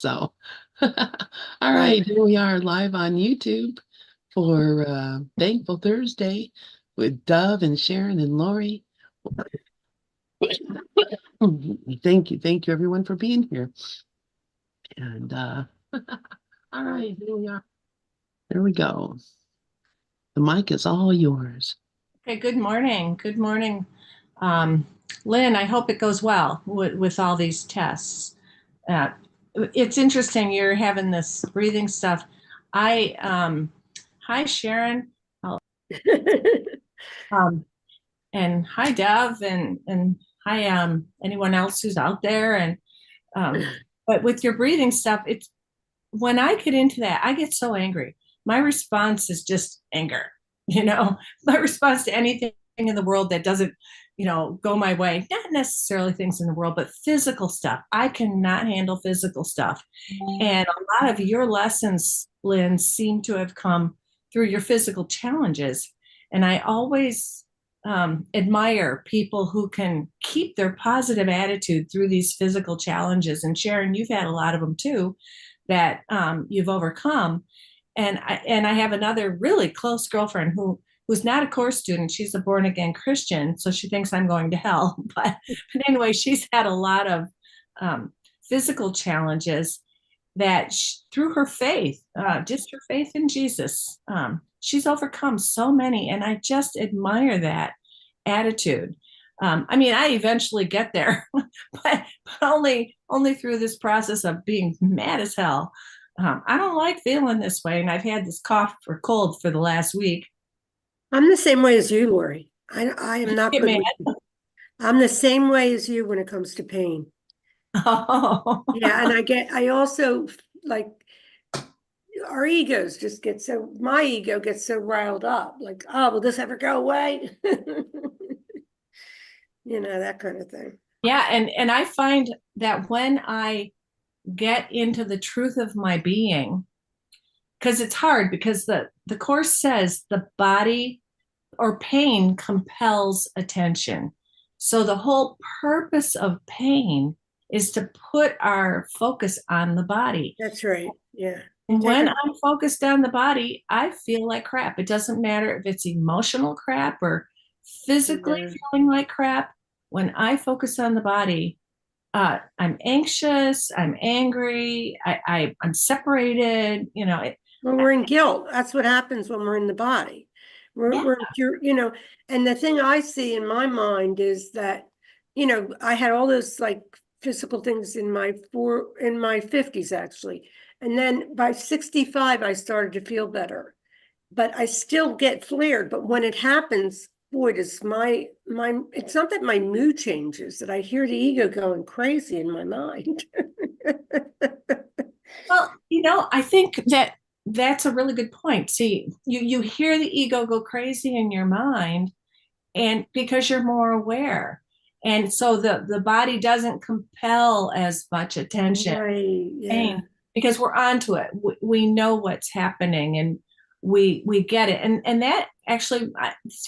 So, all right, here we are live on YouTube for Thankful Thursday with Dove and Sharon and Lori. Thank you everyone for being here. And all right, here we are. There we go. The mic is all yours. Okay, good morning. Good morning. Lynn, I hope it goes well with all these tests. Uh, it's interesting you're having this breathing stuff. Hi, Sharon. Oh, um, and hi, Dev, and hi, anyone else who's out there. And but with your breathing stuff, it's when I get into that, I get so angry. My response is just anger. My response to anything in the world that doesn't, go my way, not necessarily things in the world, but physical stuff. I cannot handle physical stuff. And a lot of your lessons, Lynn, seem to have come through your physical challenges. And I always admire people who can keep their positive attitude through these physical challenges. And Sharon, you've had a lot of them too that you've overcome. And I have another really close girlfriend who's not a course student. She's a born again Christian, so she thinks I'm going to hell. But anyway, she's had a lot of physical challenges that through her faith, just her faith in Jesus, she's overcome so many, and I just admire that attitude. I mean, I eventually get there, but only through this process of being mad as hell. I don't like feeling this way, and I've had this cough or cold for the last week. I'm the same way as you, Lori. I am not Get good mad. with I'm the same way as you when it comes to pain. Oh. Yeah, and I also like our egos just get my ego gets so riled up, like, oh, will this ever go away? That kind of thing. Yeah, and I find that when I get into the truth of my being, because it's hard because the course says the body or pain compels attention. So the whole purpose of pain is to put our focus on the body. That's right. Yeah. And when I'm focused on the body, I feel like crap. It doesn't matter if it's emotional crap or physically feeling like crap. When I focus on the body, I'm anxious, I'm angry, I'm separated, Well, we're in guilt. That's what happens when we're in the body. We're and the thing I see in my mind is that, I had all those like physical things in my 50s actually. And then by 65, I started to feel better, but I still get flared. But when it happens, boy, does it's not that my mood changes, that I hear the ego going crazy in my mind. Well, I think that's a really good point. See, you hear the ego go crazy in your mind, and because you're more aware. And so the body doesn't compel as much attention. Right, yeah. Because we're onto it. We know what's happening and we get it. And that actually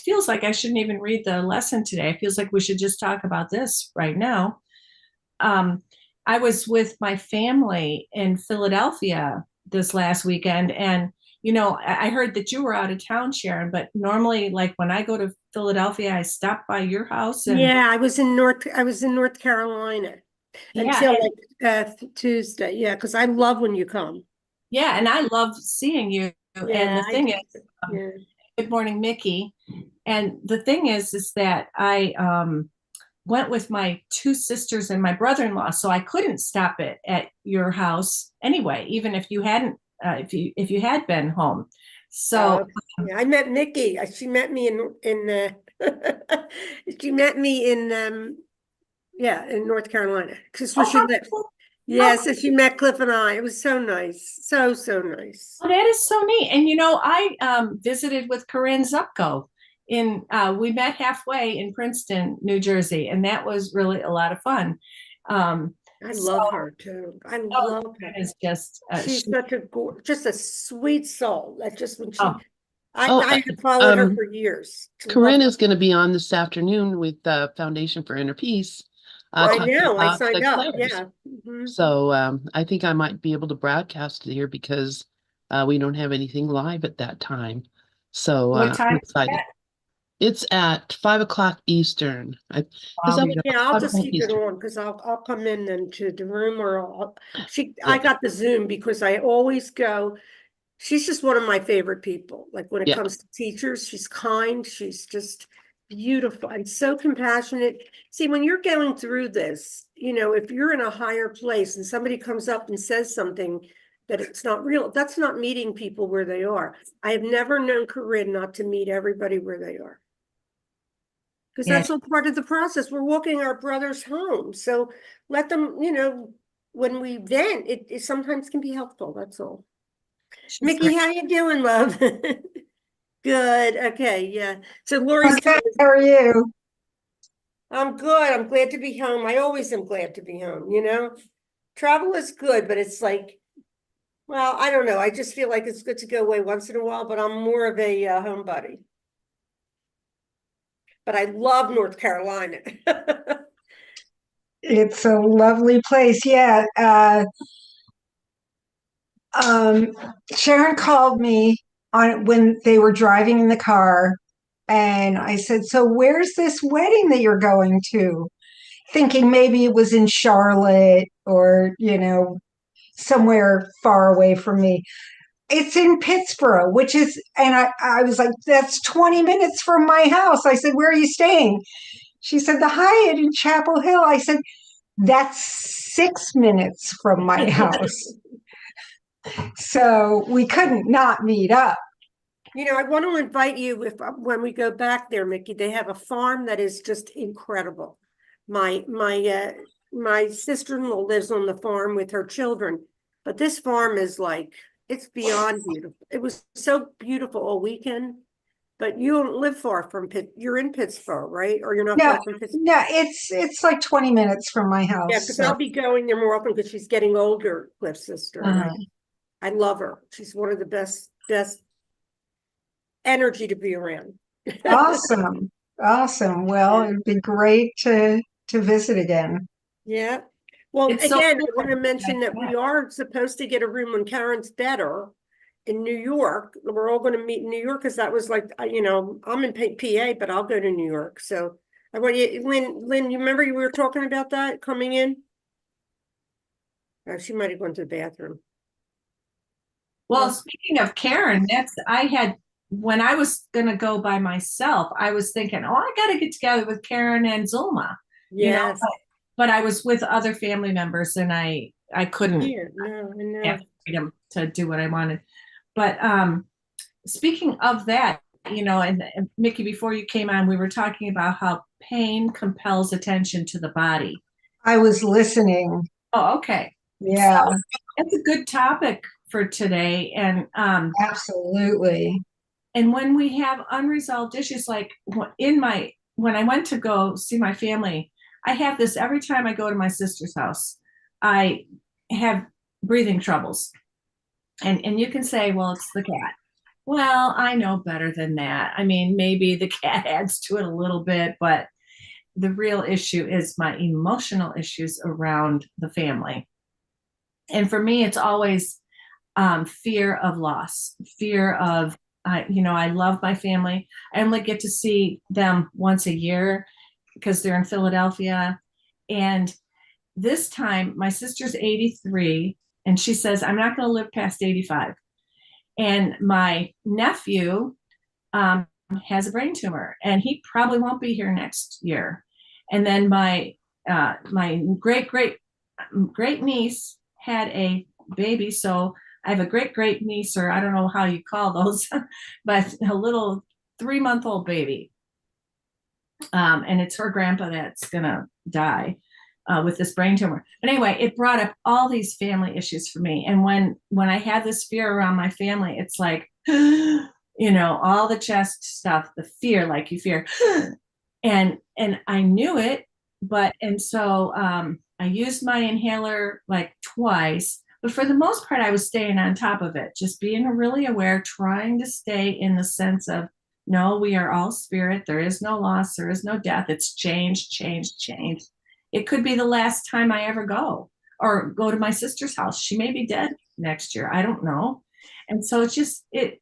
feels like I shouldn't even read the lesson today. It feels like we should just talk about this right now. I was with my family in Philadelphia this last weekend, and I heard that you were out of town, Sharon, but normally, like when I go to Philadelphia, I stop by your house. And yeah, I was in North Carolina until Tuesday. Yeah, because I love when you come. Yeah, and I love seeing you. And the thing is, good morning, Mickey. And the thing is that I went with my two sisters and my brother-in-law, so I couldn't stop it at your house anyway, even if you hadn't, if you had been home. So I met Mickey. She met me in she met me in North Carolina. Because she lived. Yeah, so she met Cliff and I. It was so nice. So nice. Oh, that is so neat. And I visited with Corinne Zupko we met halfway in Princeton, New Jersey, and that was really a lot of fun. I love her too. I love her. It's just she's such a sweet soul. That just when she I have followed her for years. Corinne is going to be on this afternoon with the Foundation for Inner Peace I talking know, I about signed the up, Claires. yeah. Mhm. So I think I might be able to broadcast it here because we don't have anything live at that time. So What time I'm is excited. that? It's at 5 o'clock Eastern. Is I'll that be what- Yeah, I'll 5 just o'clock keep it Eastern? on because I'll come in then to the room or I Yeah. got the Zoom because I always go. She's just one of my favorite people. Like when it Yeah. comes to teachers, she's kind, she's just beautiful and so compassionate. See, when you're going through this, if you're in a higher place and somebody comes up and says something that it's not real, that's not meeting people where they are. I have never known Corinne not to meet everybody where they are. Because Yeah, that's all part of the process. We're walking our brothers home. So let them, when we vent, it sometimes can be helpful. That's all. she's Mickey, great. how you doing, love? Good. Okay, yeah. So I'm Lori's good. How are you? I'm good. I'm glad to be home. I always am glad to be home. Travel is good, but it's like, well, I don't know. I just feel like it's good to go away once in a while, but I'm more of a homebody. But I love North Carolina. It's a lovely place. Yeah. Um, Sharon called me on when they were driving in the car, and I said, "So where's this wedding that you're going to?" Thinking maybe it was in Charlotte or, somewhere far away from me. It's in Pittsburgh, which is, and I was like, that's 20 minutes from my house. I said, "Where are you staying?" She said, "The Hyatt in Chapel Hill." I said, "That's 6 minutes from my house." So we couldn't not meet up. I want to invite you when we go back there, Mickey. They have a farm that is just incredible. My sister-in-law lives on the farm with her children, but this farm is like it's beyond beautiful. It was so beautiful all weekend. But you don't live far from You're in Pittsburgh, right? Or you're not No, far from Pittsburgh? no, it's like 20 minutes from my Yeah, house. because So I'll be going there more often because she's getting older, Cliff's sister, and Uh-huh. I love her. She's one of the best energy to be around. awesome. Awesome. Well, Yeah. it'd be great to visit again. Yeah. Well, It's so again, I cool. want to mention that we are supposed to get a room when Karen's better in New York. We're all going to meet in New York because that was like, I'm in PA, but I'll go to New York. So I want you, Lynn, you remember you were talking about that coming in? Oh, she might have gone to the bathroom. Well, speaking of Karen, when I was gonna go by myself, I was thinking, oh, I gotta get together with Karen and Zulma, Yes. but I was with other family members and I couldn't Here, no, I know. have freedom to do what I wanted. But speaking of that, and Mickey, before you came on, we were talking about how pain compels attention to the body. I was listening. Oh, okay. Yeah, So that's a good topic for today. And absolutely. and when we have unresolved issues, like when I went to go see my family, I have this every time I go to my sister's house. I have breathing troubles. And you can say, well, it's the cat. Well, I know better than that. I mean, maybe the cat adds to it a little bit, but the real issue is my emotional issues around the family. And for me, it's always fear of loss, fear of, I love my family. I only get to see them once a year because they're in Philadelphia. And this time, my sister's 83, and she says, I'm not going to live past 85. And my nephew has a brain tumor, and he probably won't be here next year. And then my great niece had a baby, so I have a great niece, or I don't know how you call those, but a little 3-month-old baby. And it's her grandpa that's gonna die with this brain tumor. But anyway, it brought up all these family issues for me. And when I had this fear around my family, it's like, all the chest stuff, the fear, like you fear, and I knew it, so I used my inhaler like twice, but for the most part, I was staying on top of it, just being really aware, trying to stay in the sense of, no, we are all spirit. There is no loss. There is no death. It's change. it could be the last time I ever go or go to my sister's house. She may be dead next year. I don't know. And so it's just, it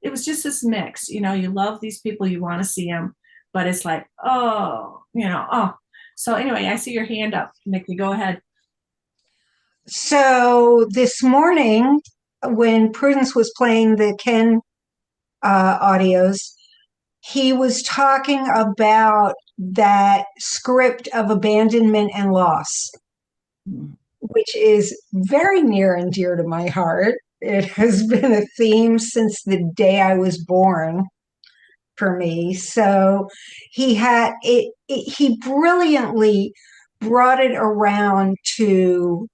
was just this mix, you love these people, you want to see them, but it's like, oh. So anyway, I see your hand up, Nikki, go ahead. So this morning, when Prudence was playing the Ken audios, he was talking about that script of abandonment and loss, which is very near and dear to my heart. It has been a theme since the day I was born for me. So he brilliantly brought it around to,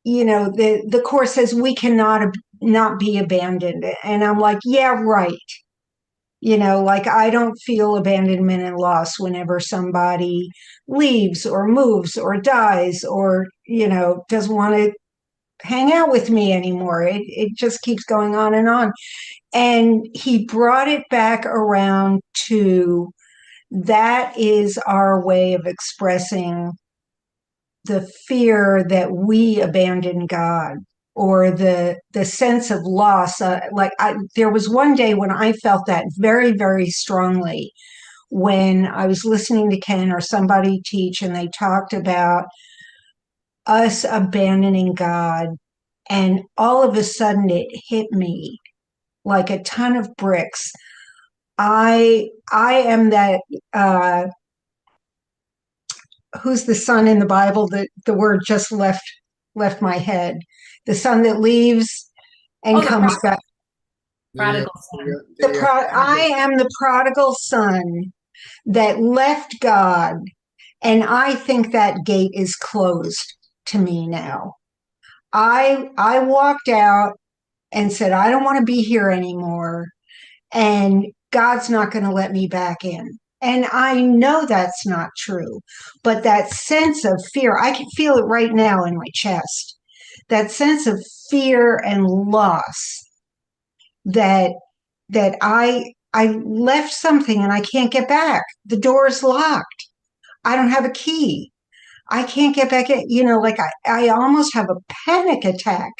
the Course says we cannot not be abandoned. And I'm like, yeah, right. Like I don't feel abandonment and loss whenever somebody leaves or moves or dies or, doesn't want to hang out with me anymore. It just keeps going on. And he brought it back around to that is our way of expressing the fear that we abandon God, or the sense of loss. There was one day when I felt that very, very strongly when I was listening to Ken or somebody teach, and they talked about us abandoning God, and all of a sudden it hit me like a ton of bricks. I am that. Who's the son in the Bible that the word just left my head? The son that leaves and comes back. Prodigal son. I am the prodigal son that left God, and I think that gate is closed to me now. I walked out and said, I don't want to be here anymore, and God's not going to let me back in. And I know that's not true, but that sense of fear, I can feel it right now in my chest. That sense of fear and loss that I left something and I can't get back. The door is locked. I don't have a key. I can't get back in. Like I almost have a panic attack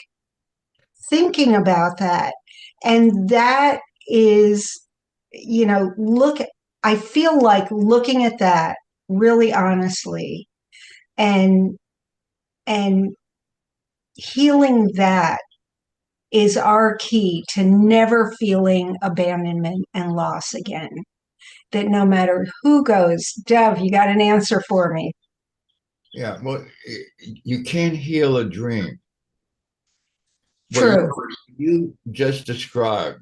thinking about that. And that is, I feel like looking at that really honestly and healing that is our key to never feeling abandonment and loss again. That no matter who goes, Dev, you got an answer for me. Yeah, well, you can't heal a dream. True. What you just described,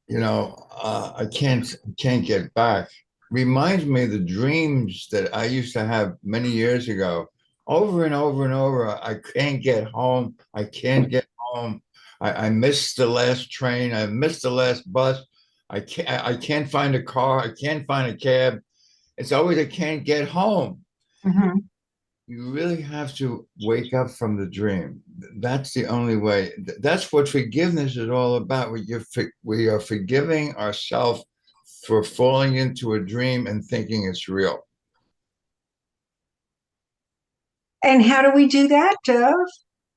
I can't get back. Reminds me of the dreams that I used to have many years ago, over and over and over. I can't get home. I can't get home. I missed the last train. I missed the last bus. I can't find a car. I can't find a cab. It's always I can't get home. Mm-hmm. You really have to wake up from the dream. That's the only way. That's what forgiveness is all about. We are forgiving ourselves for falling into a dream and thinking it's real. And how do we do that, Dev?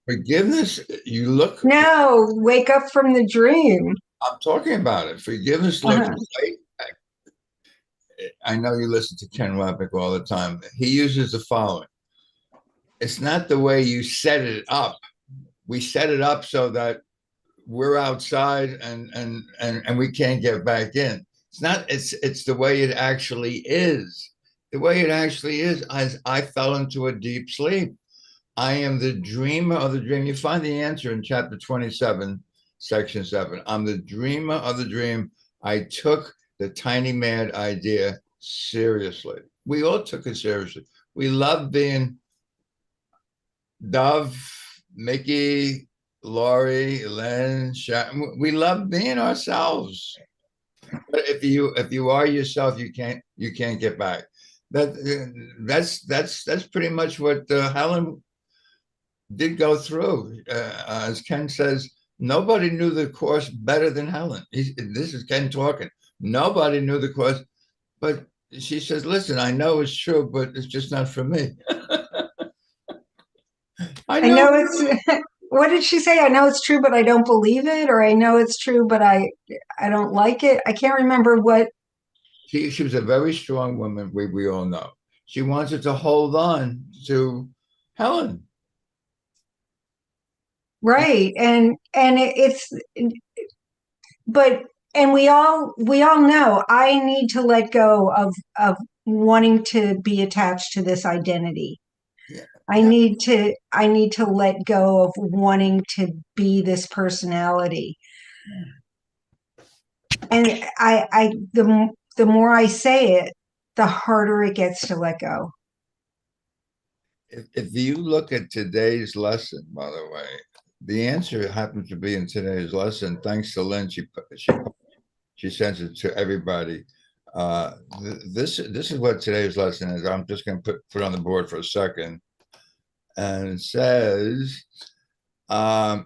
Forgiveness, you look. No, wake up from the dream. I'm talking about it. Forgiveness looks right. I know you listen to Ken Wapnick all the time. He uses the following. It's not the way you set it up. We set it up so that we're outside and we can't get back in. It's not, it's the way it actually is. The way it actually is, as I fell into a deep sleep. I am the dreamer of the dream. You find the answer in chapter 27, section 7. I'm the dreamer of the dream. I took the tiny mad idea seriously. We all took it seriously. We love being Dove, Mickey, Lorri, Len, Sharon. We love being ourselves. But if you are yourself, you can't get back. That's pretty much what Helen did go through. As Ken says, nobody knew the Course better than Helen. This is Ken talking. Nobody knew the Course, but she says, listen, I know it's true, but it's just not for me. I I know. know it's, what did she say? I know it's true, but I don't believe it, or I know it's true, but I don't like it. I can't remember what. She was a very strong woman, we all know. She wanted to hold on to Helen. Right. And it's, but, and we all know I need to let go of wanting to be attached to this identity. Yeah. I need to let go of wanting to be this personality. And the more I say it, the harder it gets to let go. If you look at today's lesson, by the way, the answer happens to be in today's lesson. Thanks to Lynn, she sends it to everybody. This is what today's lesson is. I'm just going to put it on the board for a second, and it says, "I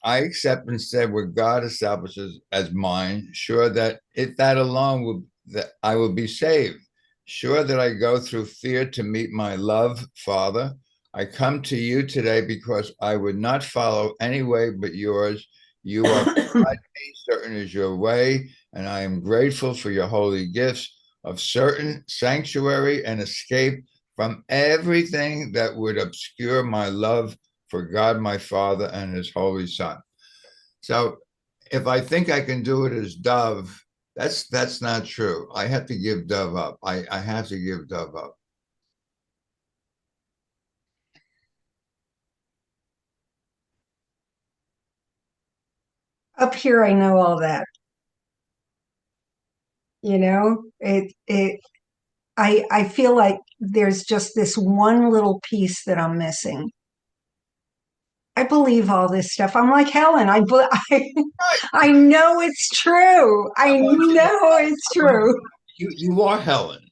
accept instead what God establishes as mine, sure that that alone will that I will be saved. Sure that I go through fear to meet my love, Father. I come to you today because I would not follow any way but yours. You are certain is your way, and I am grateful for your holy gifts of certain sanctuary and escape from everything that would obscure my love for God my Father and his Holy Son." So if I think I can do it as Dove, that's not true. I have to give Dove up. I have to give Dove up. Up here, I know all that. I feel like there's just this one little piece that I'm missing. I believe all this stuff. I'm like Helen. I know it's true. I know it's true. You are Helen.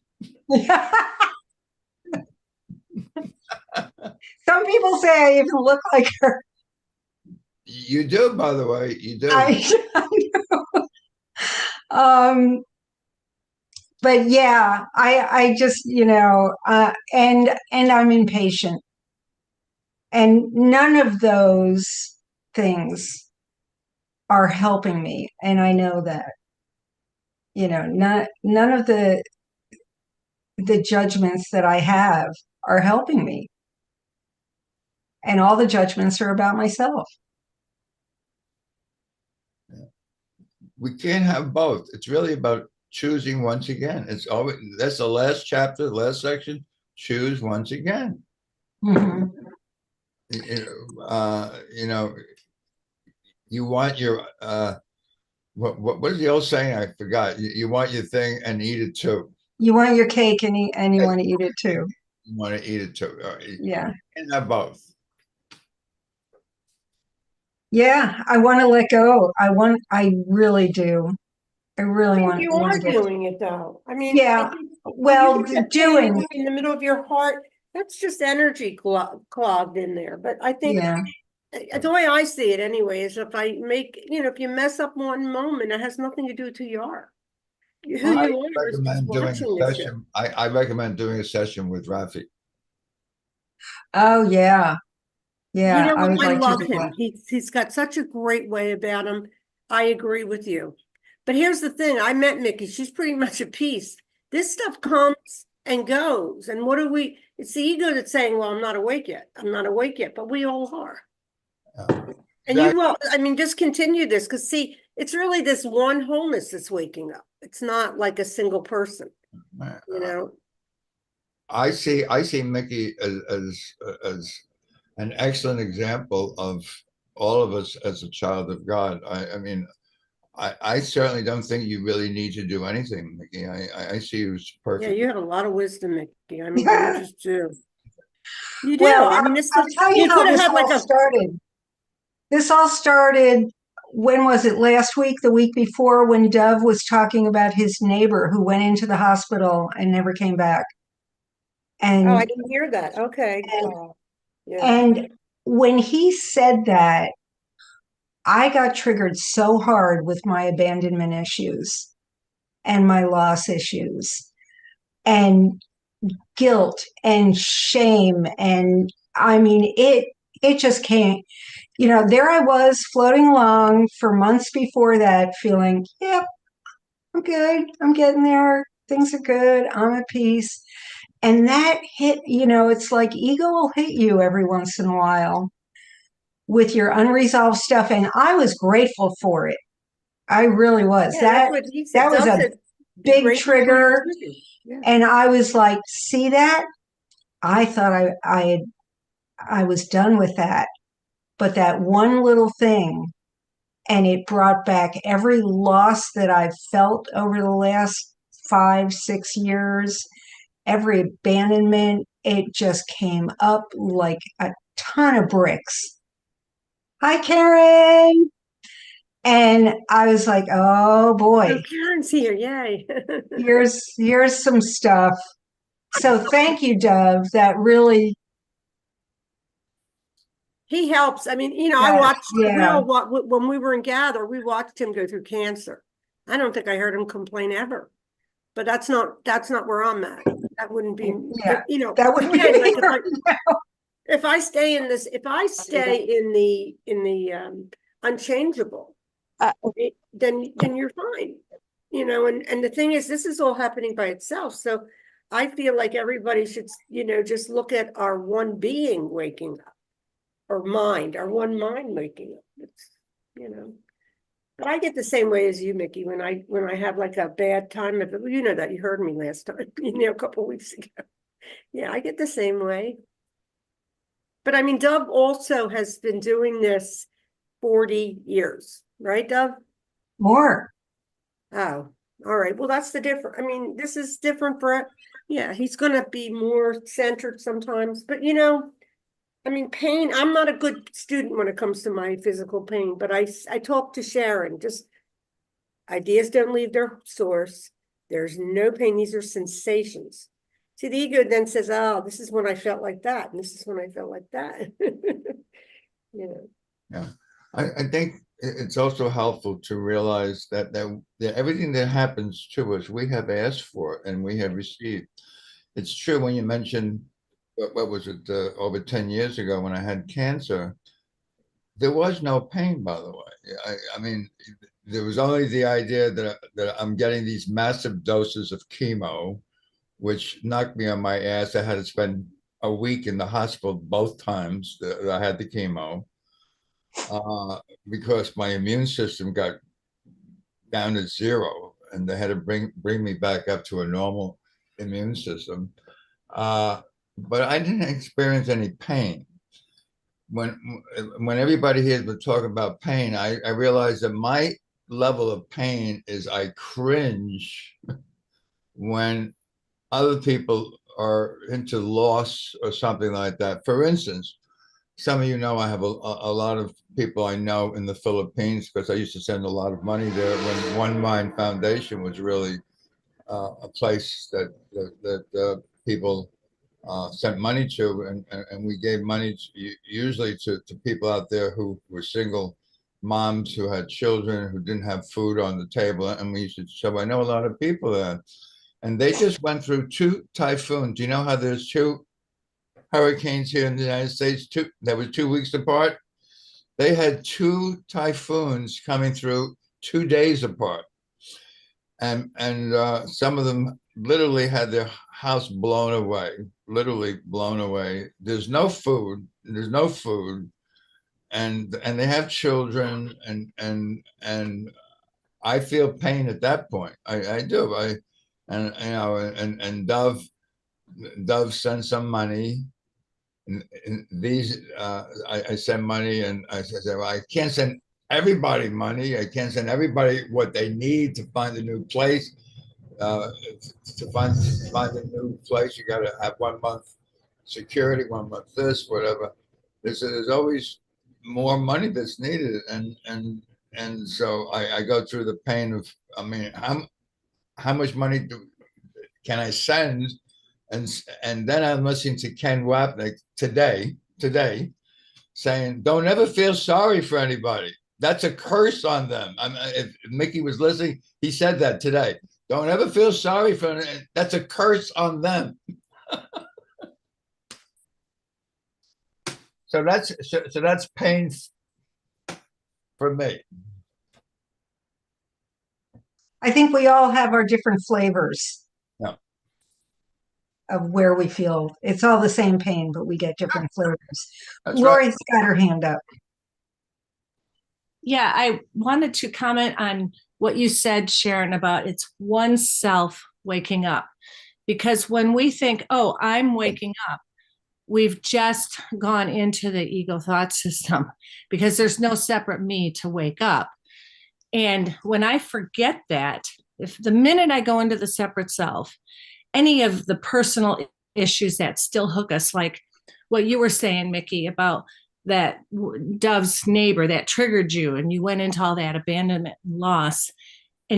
Some people say I even look like her. You do, by the way. You do. I know. But yeah, I just, and I'm impatient. And none of those things are helping me. And I know that, none of the judgments that I have are helping me. And all the judgments are about myself. We can't have both. It's really about choosing once again. It's always that's the last chapter, the last section. Choose once again. Mm-hmm. You want your what is the old saying? I forgot. You want your thing and eat it too. You want your cake and you want to eat it too. You want to eat it too. Yeah. And have both. Yeah, I want to let go. I really do. I really want You to are let go. doing it though. I mean, Yeah. Well, doing. in the middle of your heart, that's just energy clogged in there. But I think Yeah. the way I see it anyway is if you mess up one moment, it has nothing to do with who you are. Who you are is just watching this shit. I recommend doing a session with Rafi. Oh yeah. Yeah, I would I like to love do him. that. He's got such a great way about him. I agree with you. But here's the thing. I met Mickey. She's pretty much a piece. This stuff comes and goes. And it's the ego that's saying, well, I'm not awake yet. I'm not awake yet, but we all are. And you will, just continue this because see, it's really this one wholeness that's waking up. It's not like a single person, I see Mickey as an excellent example of all of us as a child of God. I certainly don't think you really need to do anything, Mickey. I see you as perfect. Yeah, you have a lot of wisdom, Mickey. You just do. You do. Well, this I'll tell you how this all started. This all started, when was it? Last week, the week before, when Dove was talking about his neighbor who went into the hospital and never came back. And I didn't hear that. Okay. And when he said that, I got triggered so hard with my abandonment issues and my loss issues and guilt and shame. And I mean, it just can't, there I was floating along for months before that, feeling, yep, I'm good. I'm getting there. Things are good. I'm at peace. And that hit, it's like ego will hit you every once in a while with your unresolved stuff. And I was grateful for it. I really was. Yeah, that's what he said. That was Doug a said, be big grateful for your trigger. triggers. Yeah. And I was like, see that? I thought I was done with that. But that one little thing, and it brought back every loss that I've felt over the last 5, 6 years, every abandonment, it just came up like a ton of bricks. Hi, Karen. And I was like, oh boy, Oh, Karen's here. Yay. here's some stuff. So thank you, Dove. That really, He helps. I mean, I watched, yeah. when we were in Gather, we watched him go through cancer. I don't think I heard him complain ever, but that's not where I'm at. That wouldn't be, Yeah, but, that would be again, like me. if I stay in the unchangeable, then you're fine, and the thing is, this is all happening by itself. So I feel like everybody should, just look at our one being waking up, or our one mind waking up. It's, but I get the same way as you, Mickey, when I have like a bad time of it. You know that, you heard me last time, a couple of weeks ago. Yeah, I get the same way. But I mean, Dove also has been doing this 40 years, right, Dove? More. Oh, all right. Well, that's the difference. I mean, this is different yeah, he's going to be more centered sometimes. But, I mean, pain, I'm not a good student when it comes to my physical pain, but I talked to Sharon, just ideas don't leave their source. There's no pain. These are sensations. See, the ego then says, oh, this is when I felt like that. And this is when I felt like that. Yeah. I think it's also helpful to realize that everything that happens to us, we have asked for and we have received. It's true when you mentioned, what was it, over 10 years ago when I had cancer, there was no pain, by the way. I mean, there was only the idea that I'm getting these massive doses of chemo, which knocked me on my ass. I had to spend a week in the hospital both times that I had the chemo, because my immune system got down to zero, and they had to bring me back up to a normal immune system. But I didn't experience any pain. When everybody here has been talking about pain, I realized that my level of pain is I cringe when other people are into loss or something like that. For instance, some of I have a lot of people I know in the Philippines, because I used to send a lot of money there when One Mind Foundation was really a place that people sent money to, and we gave money usually to people out there who were single moms who had children who didn't have food on the table, and we used to. So I know a lot of people there, and they just went through 2 typhoons. Do you know how there's 2 hurricanes here in the United States? That was 2 weeks apart. They had 2 typhoons coming through 2 days apart, and some of them literally had their house blown away, literally blown away. There's no food. And they have children, and I feel pain at that point. I do. And Dove sent some money. And these I send money, and I said, well, I can't send everybody money. I can't send everybody what they need to find a new place. To find a new place, you got to have 1 month security, 1 month this, whatever. There's always more money that's needed, and so I go through the pain of, I mean, how much money can I send? And then I'm listening to Ken Wapnick today saying, don't ever feel sorry for anybody. That's a curse on them. If Mickey was listening, he said that today. Don't ever feel sorry for them. That's a curse on them. So that's pain for me. I think we all have our different flavors Yeah. of where we feel it's all the same pain, but we get different flavors. That's right. Lori's got her hand up. Yeah, I wanted to comment on what you said, Sharon, about it's oneself waking up. Because when we think, oh, I'm waking up, we've just gone into the ego thought system because there's no separate me to wake up. And when I forget that, if the minute I go into the separate self, any of the personal issues that still hook us, like what you were saying, Mickey, about that Dove's neighbor that triggered you and you went into all that abandonment and loss,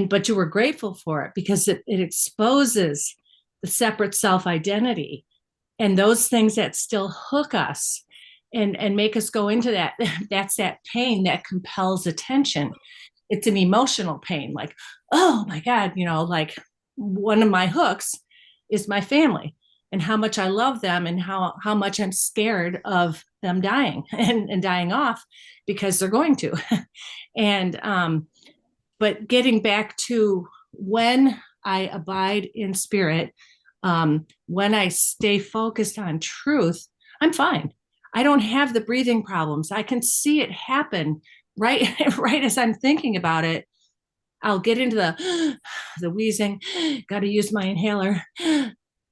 but you were grateful for it because it exposes the separate self identity and those things that still hook us and make us go into that. That's that pain that compels attention. It's an emotional pain, like, oh my God, like one of my hooks is my family and how much I love them and how much I'm scared of them dying and dying off because they're going to. And but getting back to when I abide in spirit, when I stay focused on truth, I'm fine. I don't have the breathing problems. I can see it happen right as I'm thinking about it. I'll get into the wheezing, got to use my inhaler.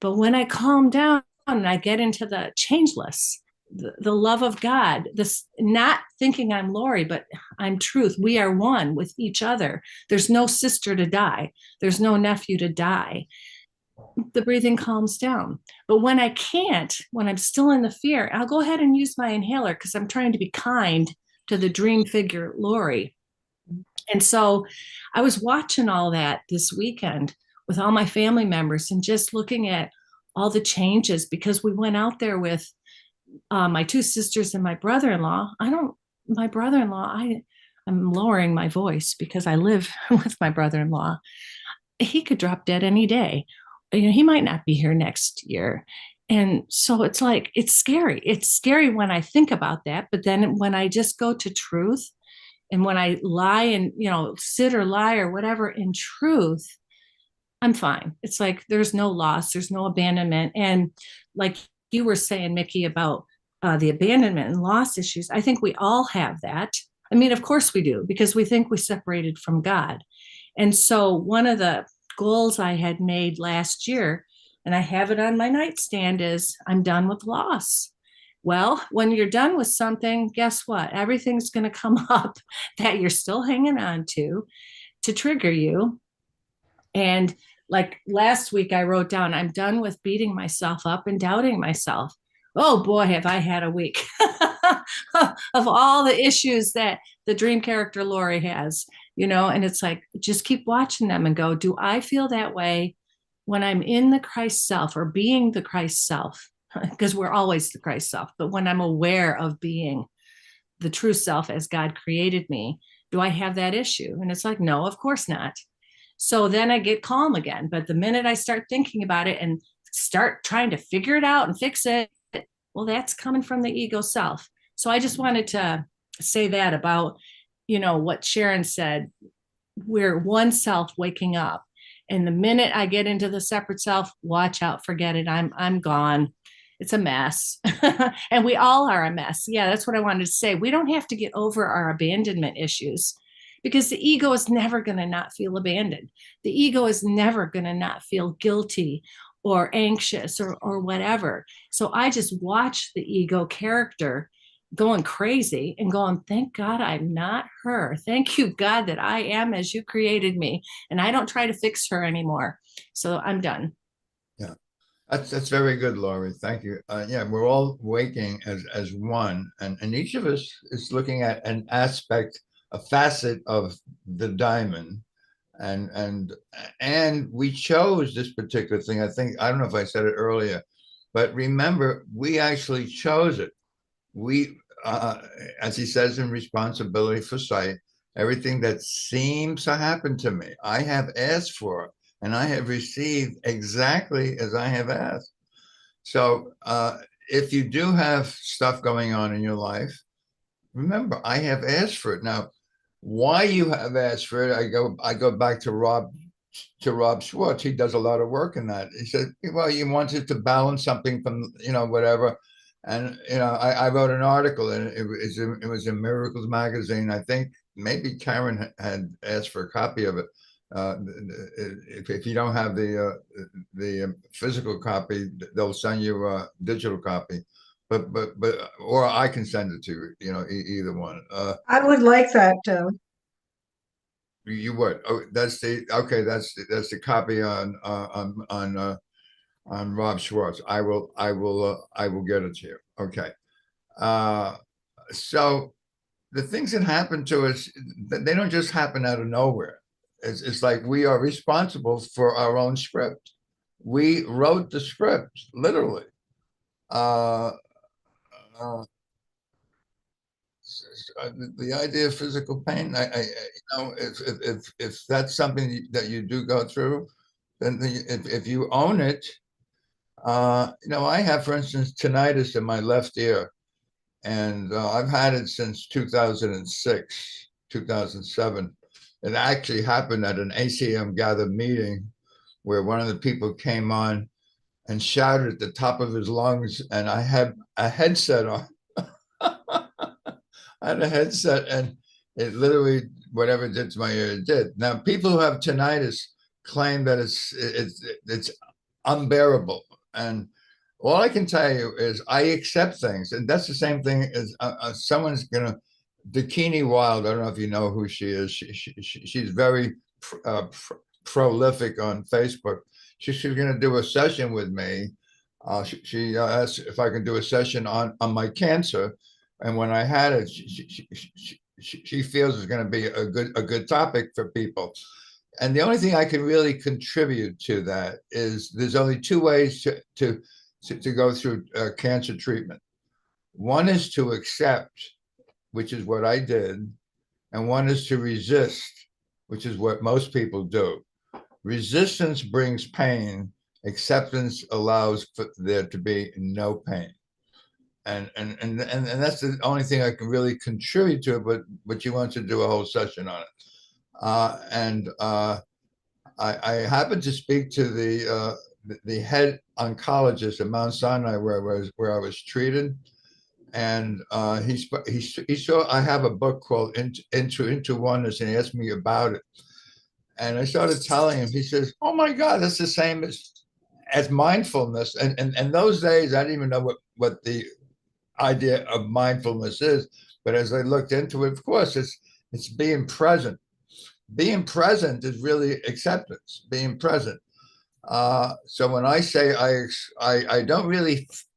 But when I calm down and I get into the changeless, the love of God, this not thinking I'm Lorri, but I'm truth. We are one with each other. There's no sister to die. There's no nephew to die. The breathing calms down. But when I can't, when I'm still in the fear, I'll go ahead and use my inhaler because I'm trying to be kind to the dream figure, Lorri. And so I was watching all that this weekend with all my family members and just looking at all the changes because we went out there with my two sisters and my brother-in-law. I'm lowering my voice because I live with my brother-in-law. He could drop dead any day. He might not be here next year. And so it's like, it's scary. It's scary when I think about that. But then when I just go to truth and when I lie and, sit or lie or whatever in truth, I'm fine. It's like, there's no loss, there's no abandonment. And like you were saying, Mickey, about the abandonment and loss issues, I think we all have that. I mean, of course we do, because we think we separated from God. And so one of the goals I had made last year, and I have it on my nightstand, is I'm done with loss. Well, when you're done with something, guess what? Everything's going to come up that you're still hanging on to trigger you. And like last week, I wrote down, I'm done with beating myself up and doubting myself. Oh boy, have I had a week of all the issues that the dream character Lorri has, and it's like, just keep watching them and go, do I feel that way when I'm in the Christ self or being the Christ self? Because we're always the Christ self, but when I'm aware of being the true self as God created me, do I have that issue? And it's like, no, of course not. So then I get calm again. But the minute I start thinking about it and start trying to figure it out and fix it, well, that's coming from the ego self. So I just wanted to say that about, what Sharon said. We're one self waking up. And the minute I get into the separate self, watch out, forget it. I'm gone. It's a mess. And we all are a mess. Yeah, that's what I wanted to say. We don't have to get over our abandonment issues because the ego is never going to not feel abandoned. The ego is never going to not feel guilty or anxious or whatever. So I just watch the ego character going crazy and going, thank God I'm not her. Thank you, God, that I am as you created me. And I don't try to fix her anymore. So I'm done. Yeah, that's very good, Lorri. Thank you. Yeah, we're all waking as one, and each of us is looking at an aspect, a facet of the diamond. And we chose this particular thing. I don't know if I said it earlier, but remember, we actually chose it. We, as he says in Responsibility for Sight, everything that seems to happen to me, I have asked for, and I have received exactly as I have asked. So if you do have stuff going on in your life, remember, I have asked for it. Now, why you have asked for it, I go back to Rob Schwartz. He does a lot of work in that. He said, well, you wanted to balance something from, whatever. And, I wrote an article, and it was in Miracles Magazine. I think maybe Karen had asked for a copy of it. If you don't have the physical copy, they'll send you a digital copy. But or I can send it to you, either one. I would like that, Joe. You would? Oh, that's the the copy on Rob Schwartz. I will get it to you. Okay. So the things that happen to us, they don't just happen out of nowhere. It's like we are responsible for our own script. We wrote the script, literally. The idea of physical pain, if that's something that you do go through, then if you own it, I have, for instance, tinnitus in my left ear, and I've had it since 2006, 2007. It actually happened at an ACIM gathered meeting where one of the people came on and shouted at the top of his lungs, and I had a headset on. I had a headset, and it literally, whatever it did to my ear, it did. Now, people who have tinnitus claim that it's unbearable, and all I can tell you is I accept things, and that's the same thing as someone's gonna. Dakini Wild, I don't know if you know who she is. She's very prolific on Facebook. She's going to do a session with me. She asked if I can do a session on my cancer, and when I had it, she feels it's going to be a good topic for people. And the only thing I can really contribute to that is there's only two ways to go through cancer treatment. One is to accept, which is what I did, and one is to resist, which is what most people do. Resistance brings pain. Acceptance allows for there to be no pain. And that's the only thing I can really contribute to it, but you want to do a whole session on it. I happened to speak to the head oncologist at Mount Sinai where I was treated. And he saw I have a book called Into Oneness, and he asked me about it. And I started telling him. He says, "Oh my God, that's the same as mindfulness." And those days, I didn't even know what the idea of mindfulness is. But as I looked into it, of course, it's being present. Being present is really acceptance. Being present. So when I say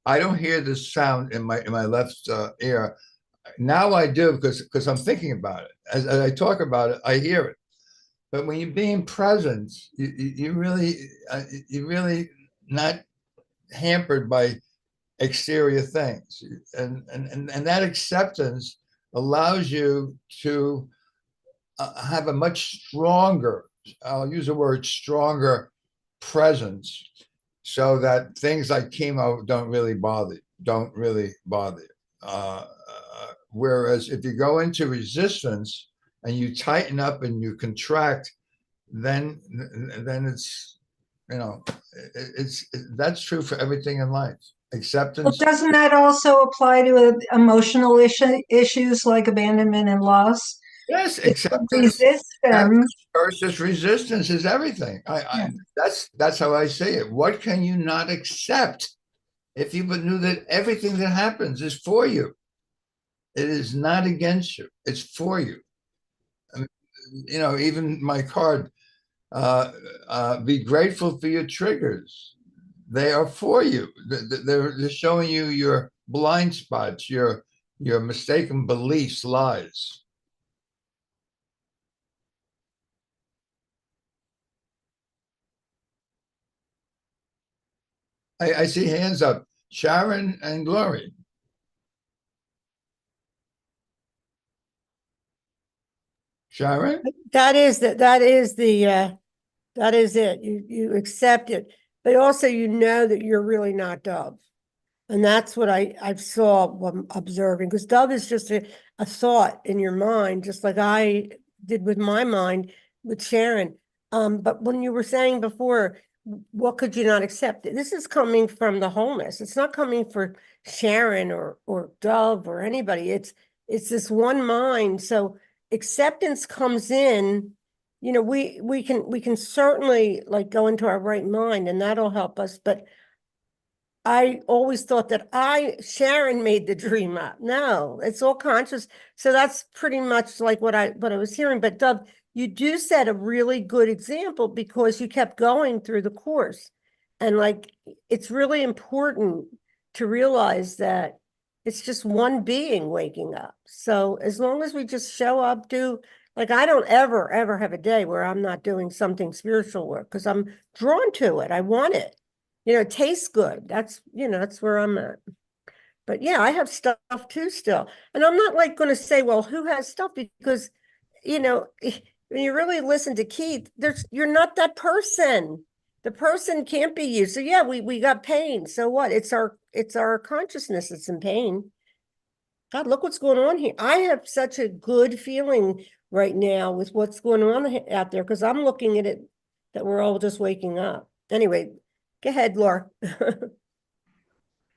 I don't hear this sound in my left ear. Now I do because I'm thinking about it. As I talk about it, I hear it. But when you're being present, you really not hampered by exterior things, and that acceptance allows you to have a much stronger. I'll use the word stronger presence, so that things like chemo don't really bother you. Whereas if you go into resistance and you tighten up and you contract, then it's that's true for everything in life. Well, Acceptance. doesn't that also apply to emotional issues like abandonment and loss? Yes, If you acceptance resist them. versus resistance is everything. That's how I say it. What can you not accept if you knew that everything that happens is for you? It is not against you. It's for you. I mean, even my card, be grateful for your triggers. They are for you. They're showing you your blind spots, your mistaken beliefs, lies. I see hands up. Sharon and Lorri. Sharon? That is the That is it. You accept it, but also you know that you're really not Dove. And that's what I saw when observing, because Dove is just a thought in your mind, just like I did with my mind with Sharon. But when you were saying before, what could you not accept? This is coming from the wholeness. It's not coming for Sharon or Dove or anybody. It's this one mind. So acceptance comes in, we can certainly like go into our right mind and that'll help us. But I always thought that Sharon made the dream up. No, it's all conscious. So that's pretty much like what I was hearing. But Dove, you do set a really good example because you kept going through the course. And like, it's really important to realize that it's just one being waking up. So as long as we just show up, like, I don't ever have a day where I'm not doing something spiritual work because I'm drawn to it. I want it. It tastes good. That's where I'm at. But yeah, I have stuff too still. And I'm not like going to say, well, who has stuff? Because, when you really listen to Keith, you're not that person. The person can't be you. So yeah, we got pain. So what? It's our consciousness that's in pain. God, look what's going on here. I have such a good feeling right now with what's going on out there because I'm looking at it that we're all just waking up. Anyway, go ahead, Laura.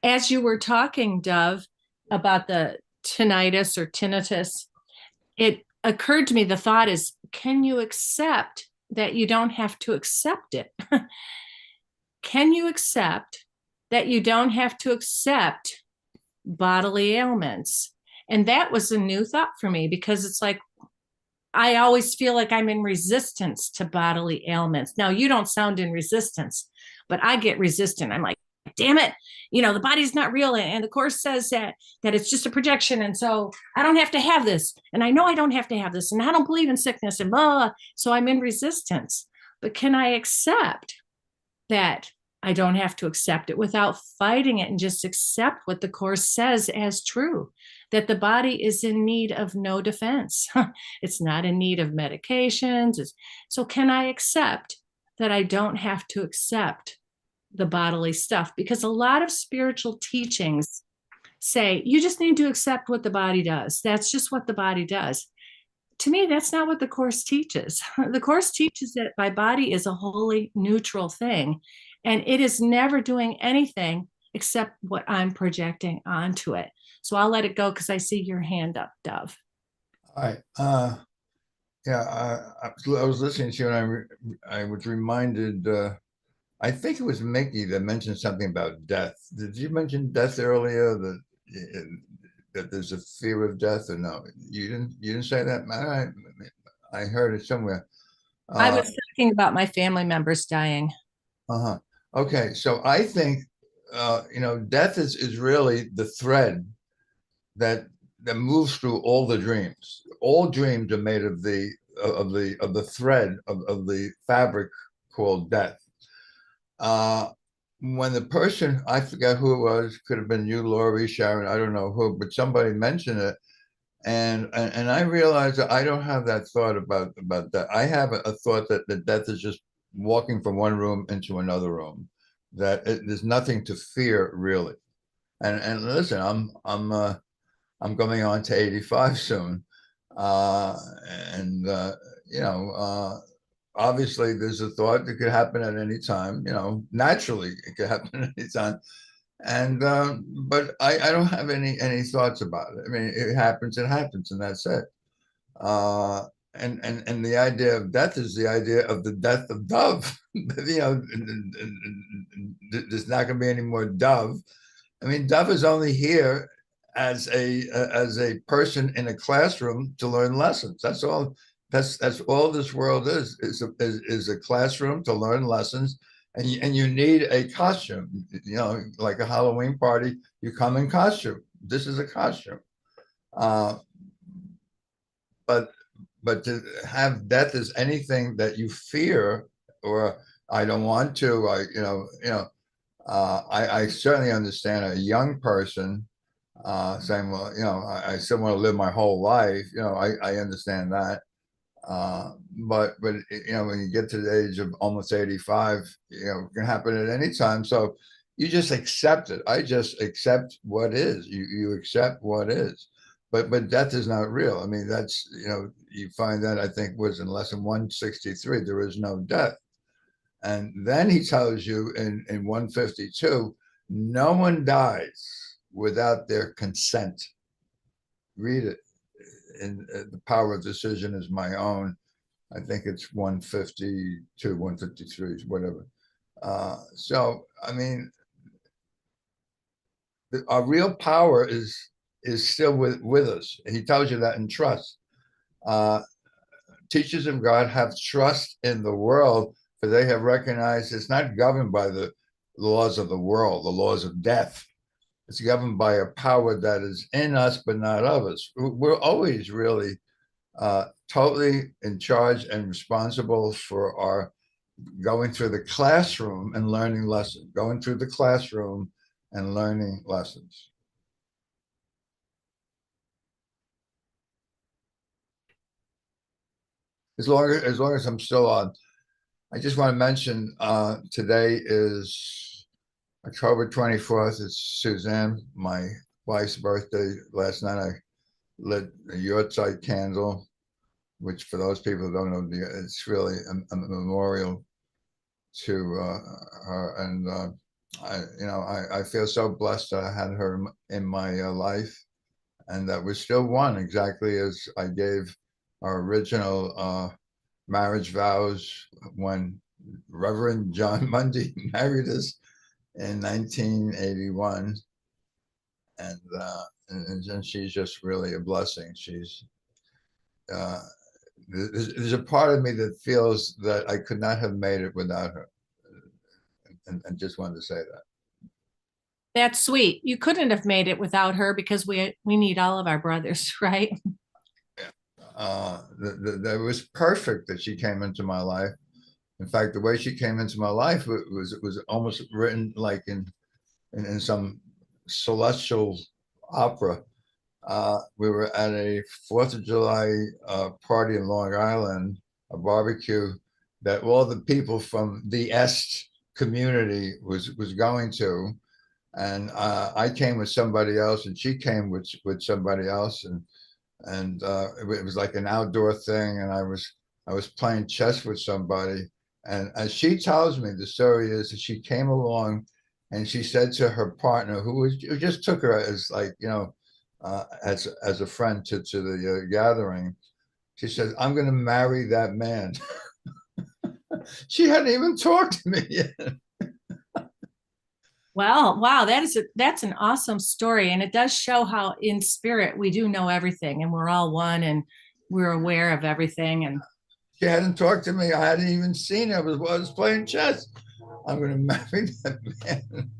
As you were talking, Dove, about the tinnitus or tinnitus, it occurred to me, the thought is, can you accept that you don't have to accept it? Can you accept that you don't have to accept bodily ailments? And that was a new thought for me because it's like, I always feel like I'm in resistance to bodily ailments. Now, you don't sound in resistance, but I get resistant. I'm like, damn it, the body's not real. And the course says that it's just a projection. And so I don't have to have this. And I know I don't have to have this. And I don't believe in sickness and blah. So I'm in resistance. But can I accept that I don't have to accept it without fighting it and just accept what the course says as true, that the body is in need of no defense. It's not in need of medications. So can I accept that I don't have to accept the bodily stuff? Because a lot of spiritual teachings say you just need to accept what the body does. That's just what the body does. To me, that's not what the course teaches. The course teaches that my body is a wholly neutral thing, and it is never doing anything except what I'm projecting onto it. So I'll let it go because I see your hand up, Dove. All right. Yeah, I was listening to you and I was reminded, I think it was Mickey that mentioned something about death. Did you mention death earlier? That there's a fear of death, or no? You didn't say that? I heard it somewhere. I was thinking about my family members dying. Okay, so I think death is really the thread that moves through all the dreams. All dreams are made of the thread of the fabric called death. When the person, I forget who it was, could have been you, Lorri, Sharon, I don't know who, but somebody mentioned it. And I realized that I don't have that thought about that. I have a thought that death is just walking from one room into another room, that there's nothing to fear really. And listen, I'm going on to 85 soon. Obviously there's a thought that could happen at any time, naturally it could happen at any time. And but I don't have any thoughts about it. I mean, it happens, and that's it. And the idea of death is the idea of the death of Dove. There's not going to be any more Dove. I mean, Dove is only here as a person in a classroom to learn lessons. That's all. That's all this world is a classroom to learn lessons. And you need a costume, like a Halloween party, you come in costume. This is a costume. But to have death as anything that you fear, or I don't want to, I certainly understand a young person saying, well, I still want to live my whole life. I understand that. But you know, when you get to the age of almost 85, you know, it can happen at any time. So you just accept it. I just accept what is. You accept what is. But death is not real. I mean, that's, you know, you find that, I think, was in lesson 163, there is no death. And then he tells you in 152, no one dies without their consent. Read it. And the power of decision is my own. I think it's 152, 153, whatever. So, I mean, our real power is still with us. He tells you that in trust. Teachers of God have trust in the world, for they have recognized it's not governed by the laws of the world, the laws of death. It's governed by a power that is in us, but not of us. We're always really totally in charge and responsible for our going through the classroom and learning lessons, going through the classroom and learning lessons. As long as I'm still on, I just want to mention today is October 24th. It's Suzanne, my wife's birthday. Last night I lit a Yortzeit candle, which for those people who don't know, it's really a memorial to her. And I feel so blessed that I had her in my life, and that we're still one, exactly as I gave our original marriage vows when Reverend John Mundy married us in 1981. And she's just really a blessing. She's there's a part of me that feels that I could not have made it without her, and just wanted to say that. That's sweet. You couldn't have made it without her, because we need all of our brothers, right? That was perfect that she came into my life. In fact, the way she came into my life was almost written like in some celestial opera. We were at a 4th of July party in Long Island, a barbecue that all the people from the Est community was going to. And I came with somebody else, and she came with somebody else, and it was like an outdoor thing. And I was playing chess with somebody, and as she tells me, the story is that she came along, and she said to her partner, who just took her as, like, you know, as a friend to the gathering, she said, "I'm going to marry that man." She hadn't even talked to me yet. Well, wow, that's an awesome story. And it does show how in spirit we do know everything, and we're all one, and we're aware of everything. And She hadn't talked to me. I hadn't even seen her. I was playing chess. I'm going to marry that man.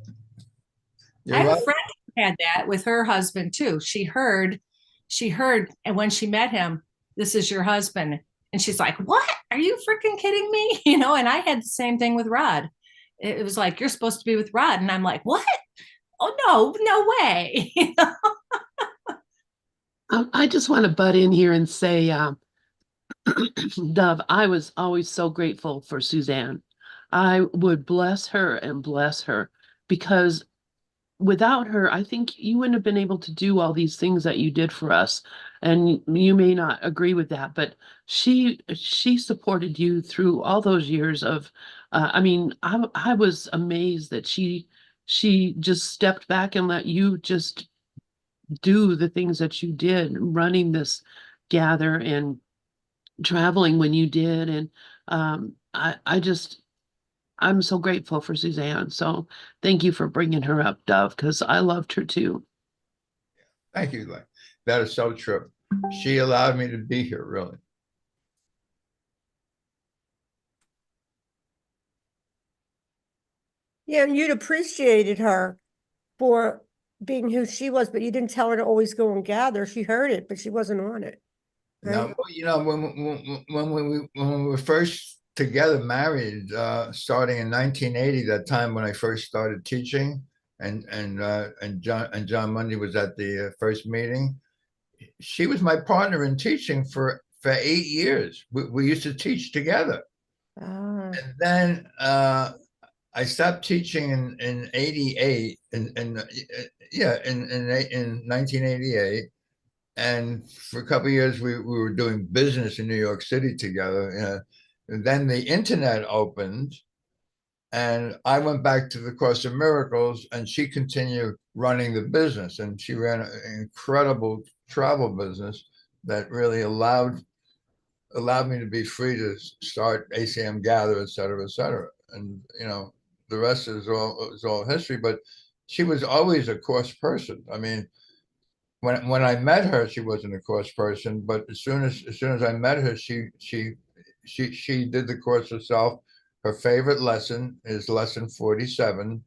I have a friend who had that with her husband too. She heard, and when she met him, "This is your husband." And she's like, "What? Are you freaking kidding me?" You know, and I had the same thing with Rod. It was like, "You're supposed to be with Rod." And I'm like, "What? Oh, no way." I just want to butt in here and say, Dove, I was always so grateful for Suzanne. I would bless her and bless her, because without her, I think you wouldn't have been able to do all these things that you did for us. And you may not agree with that, but she supported you through all those years of, I mean, I was amazed that she just stepped back and let you just do the things that you did, running this gather and traveling when you did. And I'm so grateful for Suzanne. So thank you for bringing her up, Dove, because I loved her too. Thank you, Glenn. That is so true. She allowed me to be here, really. Yeah, and you'd appreciated her for being who she was, but you didn't tell her to always go and gather. She heard it, but she wasn't on it. Now, Right? you know, when we were first together, married, starting in 1980, that time when I first started teaching, and John Mundy was at the first meeting. She was my partner in teaching for for 8 years. We used to teach together. Ah, And then I stopped teaching in 88 in 1988. And for a couple of years, we were doing business in New York City together. And then the internet opened, and I went back to the Course of Miracles, and she continued running the business. And she ran an incredible travel business that really allowed me to be free to start ACIM Gather, et cetera, et cetera. And, the rest is all history, but she was always a course person. I mean, when I met her, she wasn't a course person, but as soon as I met her, she did the course herself. Her favorite lesson is lesson 47.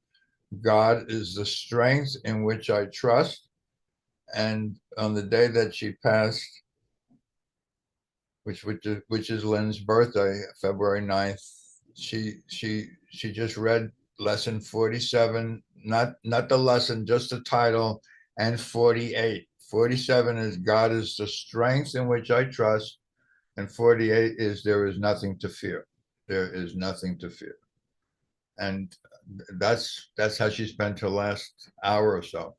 God is the strength in which I trust. And on the day that she passed, which is Lynn's birthday, February 9th, she just read lesson 47, not the lesson, just the title, and 48. 47 is God is the strength in which I trust, and 48 is there is nothing to fear. There is nothing to fear. And that's how she spent her last hour or so.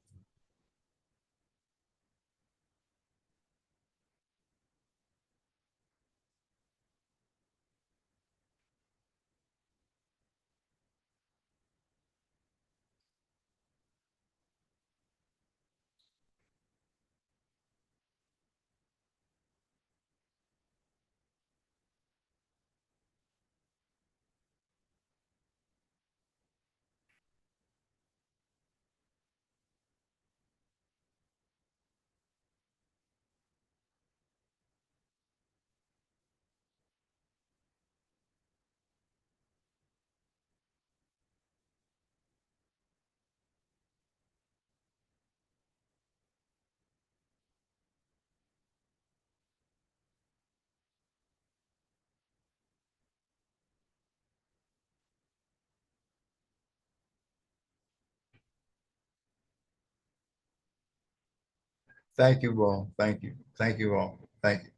Thank you all. Thank you. Thank you all. Thank you.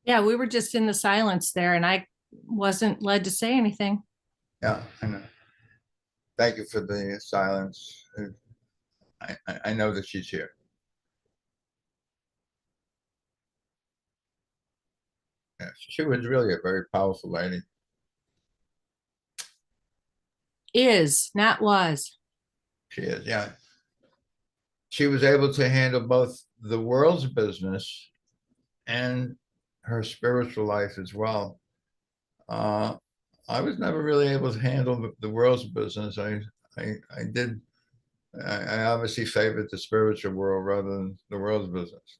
Yeah, we were just in the silence there, and I wasn't led to say anything. Yeah, I know. Thank you for the silence. I know that she's here. Yeah, she was really a very powerful lady. Is, not was. She is, yeah. She was able to handle both the world's business and her spiritual life as well. I was never really able to handle the world's business. I obviously favored the spiritual world rather than the world's business.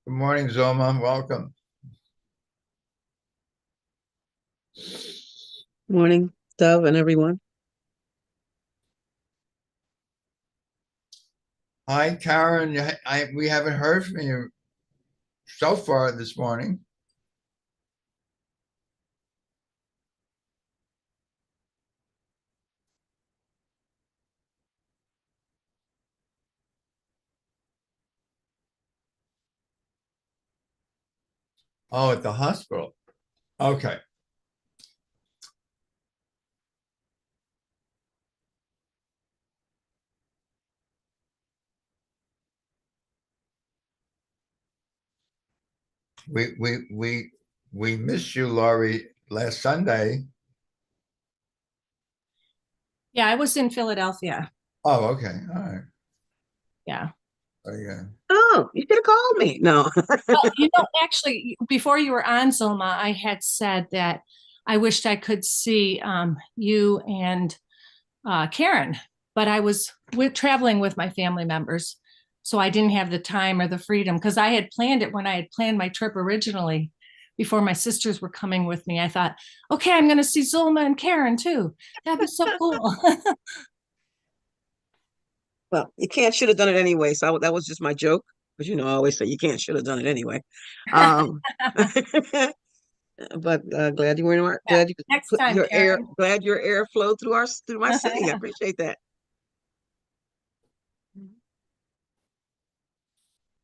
Good morning, Zoma. Welcome. Morning, Dove and everyone. Hi, Karen. We haven't heard from you so far this morning. Oh, at the hospital. Okay. We missed you, Lorri, last Sunday. Yeah, I was in Philadelphia. Oh, okay. All right. Yeah. Yeah. Oh, you could have called me. No. Well, actually, before you were on, Zoma, I had said that I wished I could see you and Karen, but I was traveling with my family members, so I didn't have the time or the freedom, because I had planned it when I had planned my trip originally. before my sisters were coming with me, I thought, okay, I'm going to see Zulma and Karen too. That'd be so cool. Well, you can't should have done it anyway. So that was just my joke. But I always say you can't should have done it anyway. Um, but glad you were in Yeah. glad you could Next put time, your air. Karen. Glad your air flowed through my city. I appreciate that.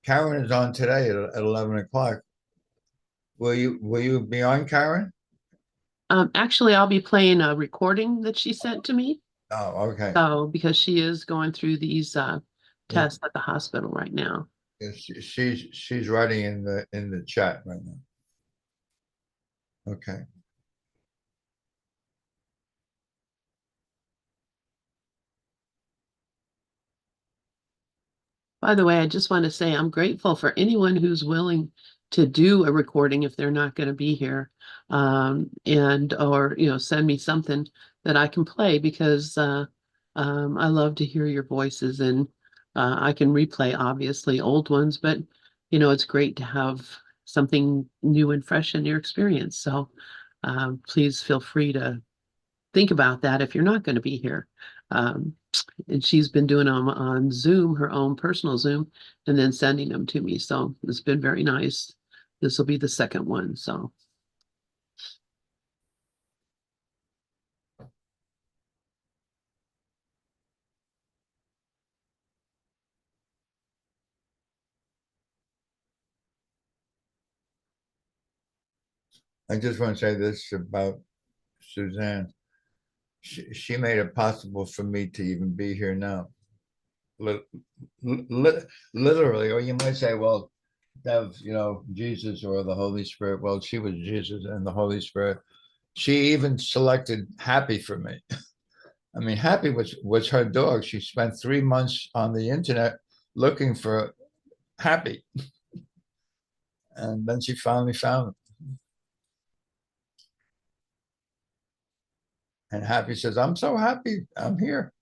Karen is on today at 11 o'clock. Will you be on, Karen? Actually, I'll be playing a recording that she sent to me. Oh, okay. So, because she is going through these Yeah. tests at the hospital right now. Yeah, she's writing in the chat right now. Okay. By the way, I just want to say I'm grateful for anyone who's willing to do a recording if they're not going to be here, and or send me something that I can play because I love to hear your voices, and I can replay obviously old ones, but it's great to have something new and fresh in your experience. So please feel free to think about that if you're not going to be here. And she's been doing them on Zoom, her own personal Zoom, and then sending them to me. So it's been very nice. This will be the second one. So I just want to say this about Suzanne. She made it possible for me to even be here now. Literally, or you might say, well, Dev, Jesus or the Holy Spirit. Well, she was Jesus and the Holy Spirit. She even selected Happy for me. I mean, Happy was her dog. She spent 3 months on the internet looking for Happy. And then she finally found him. And Happy says, I'm so happy I'm here.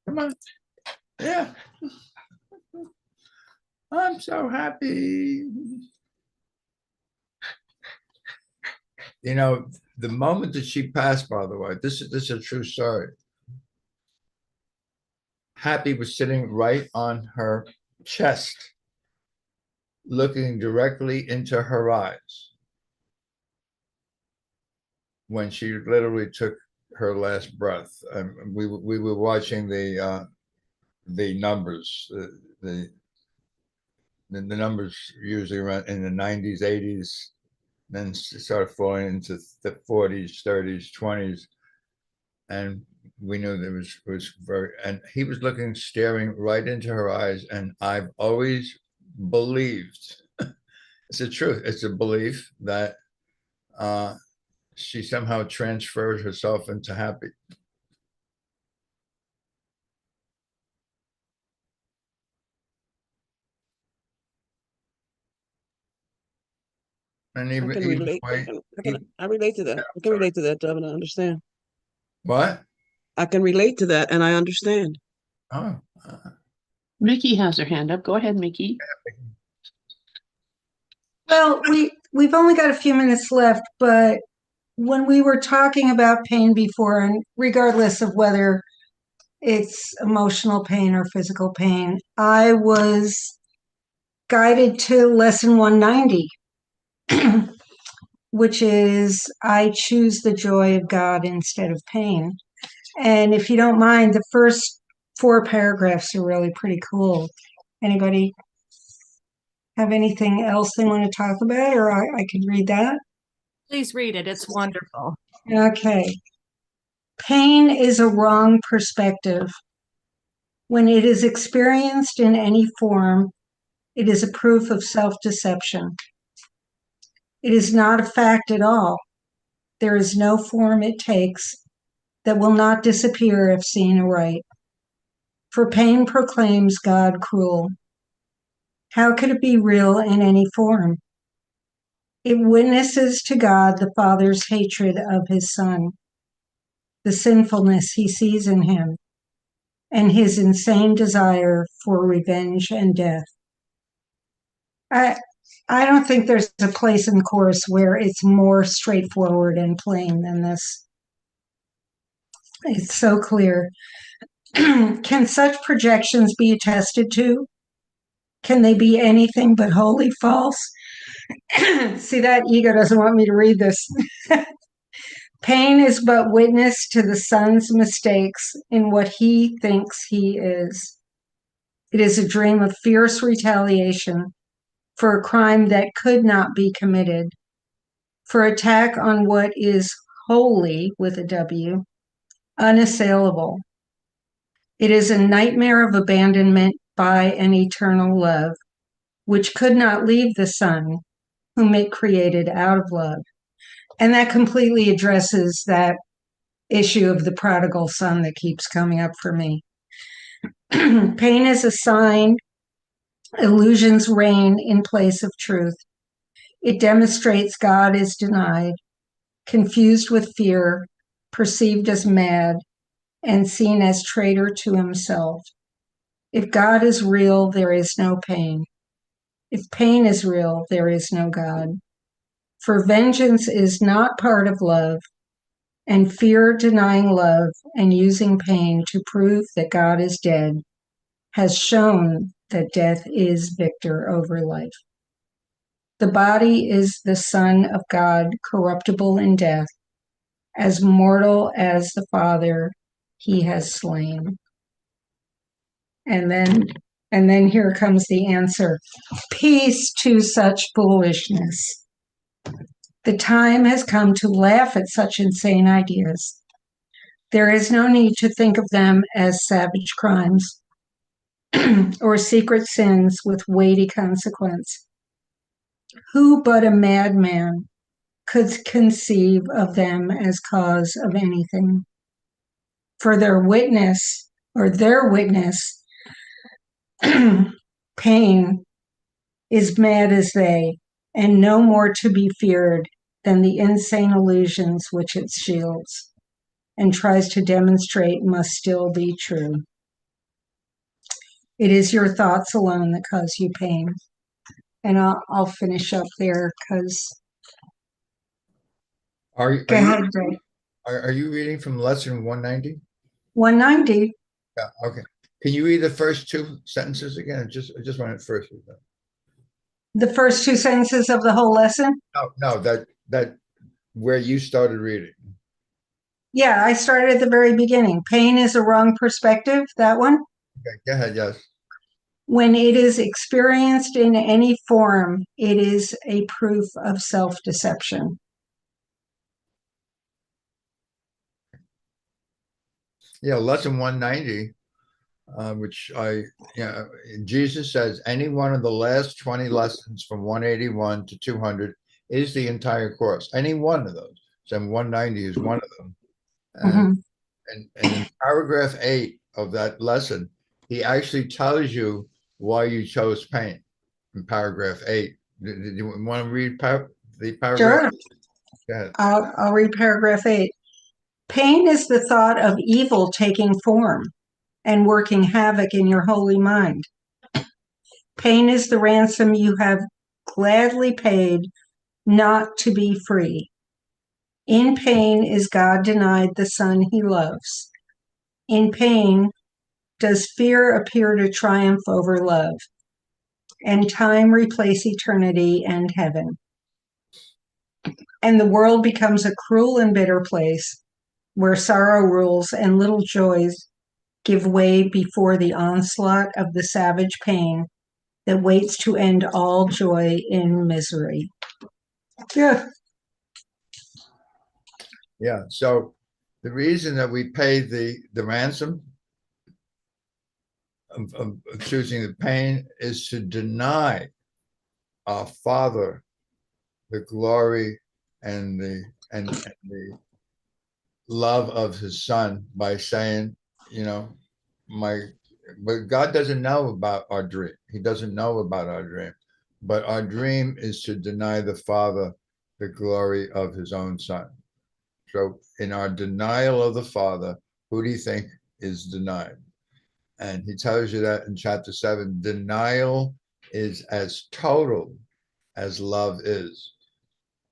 Come on. Yeah. I'm so happy. The moment that she passed, by the way, this is a true story. Happy was sitting right on her chest, looking directly into her eyes when she literally took her last breath. We were watching the numbers, the numbers usually around in the 90s, 80s, then started falling into the 40s, 30s, 20s, and we knew there was very, and he was looking, staring right into her eyes, and I've always believed, it's a truth, it's a belief that she somehow transferred herself into Happy. And I can relate. I relate to that. I can relate to that, Devin. I understand. What? I can relate to that, and I understand. Oh, Mickey has her hand up. Go ahead, Mickey. Well, we've only got a few minutes left, but when we were talking about pain before, and regardless of whether it's emotional pain or physical pain, I was guided to lesson 190, which is I choose the joy of God instead of pain. And if you don't mind, the first 4 paragraphs are really pretty cool. Anybody have anything else they want to talk about, or I can read that? Please read it. It's wonderful. Okay. Pain is a wrong perspective. When it is experienced in any form, it is a proof of self-deception. It is not a fact at all. There is no form it takes that will not disappear if seen aright. For pain proclaims God cruel. How could it be real in any form? It witnesses to God the Father's hatred of his Son, the sinfulness he sees in him, and his insane desire for revenge and death. I don't think there's a place in the course where it's more straightforward and plain than this. It's so clear. Can such projections be attested to? Can they be anything but wholly false? See, that ego doesn't want me to read this. Pain is but witness to the son's mistakes in what he thinks he is. It is a dream of fierce retaliation for a crime that could not be committed, for attack on what is holy, with a W, unassailable. It is a nightmare of abandonment by an eternal love, which could not leave the Son, whom it created out of love. And that completely addresses that issue of the prodigal son that keeps coming up for me. Pain is a sign, illusions reign in place of truth. It demonstrates God is denied, confused with fear, perceived as mad, and seen as traitor to himself. If God is real, there is no pain. If pain is real, there is no God. For vengeance is not part of love, and fear denying love and using pain to prove that God is dead has shown that death is victor over life. The body is the Son of God, corruptible in death, as mortal as the Father he has slain. And then here comes the answer. Peace to such foolishness. The time has come to laugh at such insane ideas. There is no need to think of them as savage crimes or secret sins with weighty consequence. Who but a madman could conceive of them as cause of anything? For their witness, pain is mad as they, and no more to be feared than the insane illusions which it shields and tries to demonstrate must still be true. It is your thoughts alone that cause you pain. And I'll finish up there because. Are Go ahead, Greg. are you reading from lesson 190? 190. Yeah, okay. Can you read the first two sentences again? I just wanted first. The first two sentences of the whole lesson? No, that where you started reading. Yeah, I started at the very beginning. Pain is a wrong perspective, that one. Okay, go ahead, yes. When it is experienced in any form, it is a proof of self-deception. Yeah, lesson 190, which Jesus says any one of the last 20 lessons from 181 to 200 is the entire course. Any one of those. So 190 is one of them. And in paragraph 8 of that lesson, he actually tells you why you chose pain in paragraph 8. Do you want to read the paragraph? Sure. I'll read paragraph 8. Pain is the thought of evil taking form and working havoc in your holy mind. Pain is the ransom you have gladly paid not to be free. In pain is God denied the Son he loves. In pain does fear appear to triumph over love, and time replace eternity and heaven. And the world becomes a cruel and bitter place where sorrow rules and little joys give way before the onslaught of the savage pain that waits to end all joy in misery. Yeah. Yeah. So the reason that we pay the ransom of choosing the pain is to deny our Father the glory and the love of his Son by saying, but God doesn't know about our dream. He doesn't know about our dream. But our dream is to deny the Father the glory of his own Son. So in our denial of the Father, who do you think is denied? And he tells you that in chapter 7, denial is as total as love is.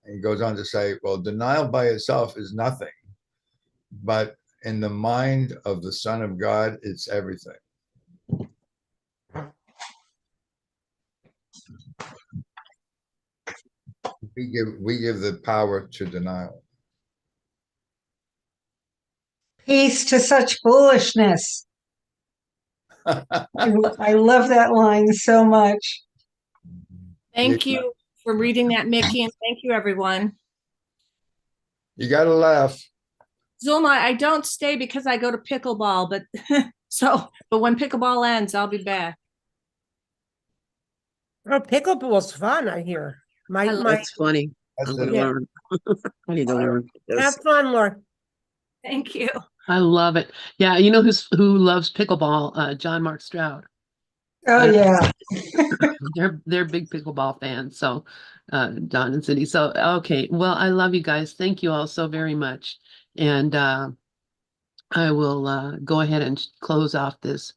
And he goes on to say, well, denial by itself is nothing, but in the mind of the Son of God, it's everything. We give the power to denial. Peace to such foolishness. I love that line so much. Thank you for reading that, Mickey, and thank you, everyone. You got to laugh. Zulma, I don't stay because I go to pickleball, but but when pickleball ends, I'll be back. Oh, pickleball's fun, I hear. My That's funny. That's I'm gonna it. learn. I need to learn this. have fun, Laura. Thank you. I love it. Yeah, you know who loves pickleball? John Mark Stroud. Oh yeah. They're big pickleball fans. So, Don and Cindy. So, okay. Well, I love you guys. Thank you all so very much. And I will go ahead and close off this